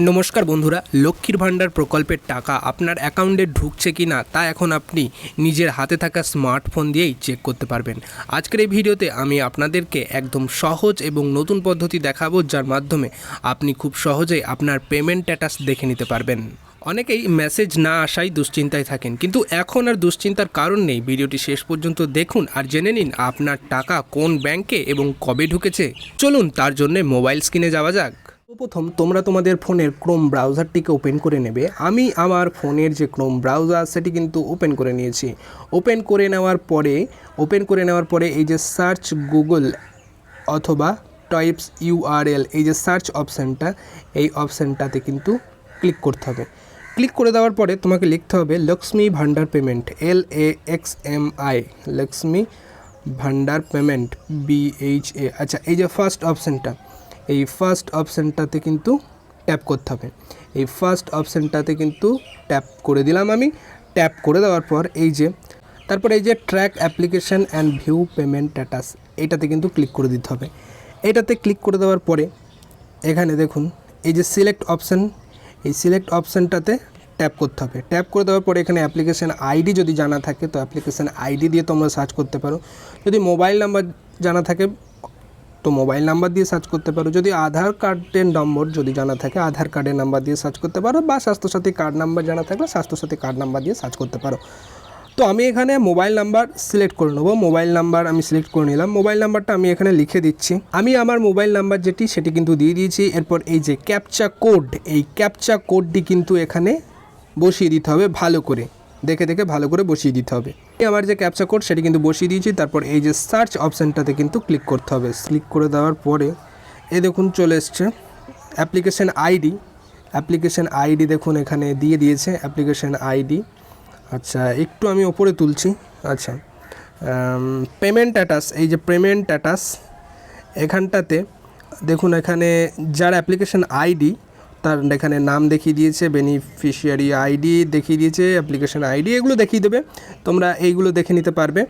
নমস্কার বন্ধুরা, লক্ষ্মীর ভাণ্ডার প্রকল্পের টাকা আপনার অ্যাকাউন্টে ঢুকছে কি না তা এখন আপনি নিজের হাতে থাকা স্মার্টফোন দিয়েই চেক করতে পারবেন। আজকের এই ভিডিওতে আমি আপনাদেরকে একদম সহজ এবং নতুন পদ্ধতি দেখাবো, যার মাধ্যমে আপনি খুব সহজেই আপনার পেমেন্ট স্ট্যাটাস দেখে নিতে পারবেন। অনেকেই মেসেজ না আসায় দুশ্চিন্তায় থাকেন, কিন্তু এখন আর দুশ্চিন্তার কারণ নেই। ভিডিওটি শেষ পর্যন্ত দেখুন আর জেনে নিন আপনার টাকা কোন ব্যাংকে এবং কবে ঢুকেছে। চলুন তার জন্য মোবাইল স্ক্রিনে যাওয়া যাক। প্রথম তোমরা তোমাদের ফোনের ক্রোম ব্রাউজারটিকে ওপেন করে নেবে। আমি আমার ফোনের যে ক্রোম ব্রাউজার সেটি কিন্তু ওপেন করে নিয়েছি। ওপেন করে নেওয়ার পরে এই যে সার্চ গুগল অথবা টাইপস ইউআরএল, এই যে সার্চ অপশানটা, এই অপশানটাতে কিন্তু ক্লিক করতে হবে। ক্লিক করে দেওয়ার পরে তোমাকে লিখতে হবে Lakshmi Bhandar payment, LAXMI, Lakshmi Bhandar payment, BHA। আচ্ছা, এই যে ফার্স্ট অপশানটা, এই ফার্স্ট অপশানটাতে কিন্তু ট্যাপ করতে হবে। এই ফার্স্ট অপশানটাতে কিন্তু ট্যাপ করে দিলাম আমি। ট্যাপ করে দেওয়ার পর তারপরে এই যে track application and view payment status, এইটাতে কিন্তু ক্লিক করে দিতে হবে। এইটাতে ক্লিক করে দেওয়ার পরে এখানে দেখুন এই যে সিলেক্ট অপশান, এই সিলেক্ট অপশানটাতে ট্যাপ করতে হবে। ট্যাপ করে দেওয়ার পরে এখানে অ্যাপ্লিকেশান আইডি যদি জানা থাকে তো অ্যাপ্লিকেশান আইডি দিয়ে তোমরা সার্চ করতে পারো। যদি মোবাইল নাম্বার জানা থাকে তো মোবাইল নাম্বার দিয়ে সার্চ করতে পারো। যদি আধার কার্ডের নম্বর যদি জানা থাকে আধার কার্ডের নাম্বার দিয়ে সার্চ করতে পারো, বা স্বাস্থ্যসাথী কার্ড নাম্বার জানা থাকলে স্বাস্থ্যসাথী কার্ড নাম্বার দিয়ে সার্চ করতে পারো। তো আমি এখানে মোবাইল নাম্বার সিলেক্ট করে নেবো। মোবাইল নাম্বার আমি সিলেক্ট করে নিলাম। মোবাইল নাম্বারটা আমি এখানে লিখে দিচ্ছি। আমি আমার মোবাইল নাম্বার সেটি কিন্তু দিয়ে দিয়েছি। এরপর এই যে ক্যাপচা কোড, এই ক্যাপচা কোডটি কিন্তু এখানে বসিয়ে দিতে হবে, ভালো করে দেখে ভালো করে বসিয়ে দিতে হবে। আমার যে ক্যাপচা কোড সেটি কিন্তু বসিয়ে দিয়েছি। তারপর এই যে সার্চ অপশানটাতে কিন্তু ক্লিক করতে হবে। ক্লিক করে দেওয়ার পরে এই দেখুন চলে এসছে অ্যাপ্লিকেশান আইডি। অ্যাপ্লিকেশান আইডি দেখুন এখানে দিয়ে দিয়েছে অ্যাপ্লিকেশান আইডি। আচ্ছা, একটু আমি ওপরে তুলছি। আচ্ছা, পেমেন্ট স্ট্যাটাস, এই যে পেমেন্ট স্ট্যাটাস এখানটাতে দেখুন, এখানে যার অ্যাপ্লিকেশান আইডি তার এখানে নাম দেখিয়ে দিয়েছে, বেনিফিশিয়ারি আইডি দেখিয়ে দিয়েছে, অ্যাপ্লিকেশান আইডি, এগুলো দেখিয়ে দেবে। তোমরা এইগুলো দেখে নিতে পারবে।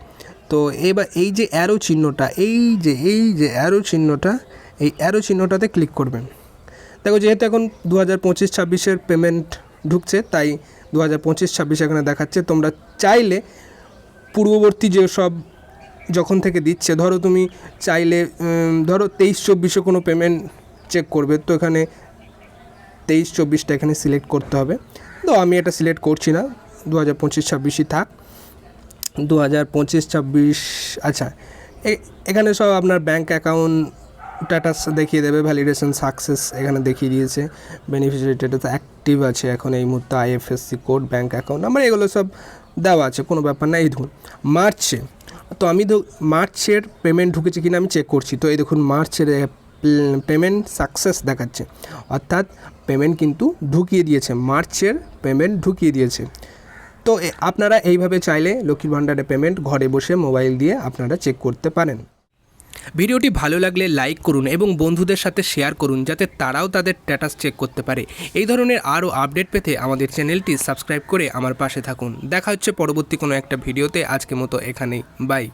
তো এবার এই যে অ্যারো চিহ্নটা, এই যে অ্যারো চিহ্নটা, এই অ্যারো চিহ্নটাতে ক্লিক করবেন। দেখো, যেহেতু এখন 2025-26 পেমেন্ট ঢুকছে, তাই 2025-26 এখানে দেখাচ্ছে। তোমরা চাইলে পূর্ববর্তী যে সব যখন থেকে দিচ্ছে, ধরো তুমি চাইলে 23-24 কোনো পেমেন্ট চেক করবে, তো এখানে 23-24টা এখানে সিলেক্ট করতে হবে। তো আমি এটা সিলেক্ট করছি না, 2025-26ই থাক। 2025-26, আচ্ছা, এখানে সব আপনার ব্যাঙ্ক অ্যাকাউন্ট স্ট্যাটাস দেখিয়ে দেবে। ভ্যালিডেশন সাকসেস এখানে দেখিয়ে দিয়েছে। বেনিফিশিয়ারি স্ট্যাটাস অ্যাক্টিভ আছে এখন এই মুহূর্তে, IFSC code, bank account number, এগুলো সব দেওয়া আছে, কোনো ব্যাপার না। এই দেখুন মার্চে, তো আমি মার্চের পেমেন্ট ঢুকেছে কিনা আমি চেক করছি। তো এই দেখুন মার্চের পেমেন্ট সাকসেস দেখাচ্ছে, অর্থাৎ পেমেন্ট কিন্তু ঢুকিয়ে দিয়েছে, মার্চের পেমেন্ট ঢুকিয়ে দিয়েছে। তো আপনারা এইভাবে চাইলে লক্ষ্মীর ভাণ্ডারের পেমেন্ট ঘরে বসে মোবাইল দিয়ে আপনারা চেক করতে পারেন। ভিডিওটি ভালো লাগলে লাইক করুন এবং বন্ধুদের সাথে শেয়ার করুন, যাতে তারাও তাদের স্ট্যাটাস চেক করতে পারে। এই ধরনের আরও আপডেট পেতে আমাদের চ্যানেলটি সাবস্ক্রাইব করে আমার পাশে থাকুন। দেখা হচ্ছে পরবর্তী কোনো একটা ভিডিওতে। আজকের মতো এখানেই, বাই।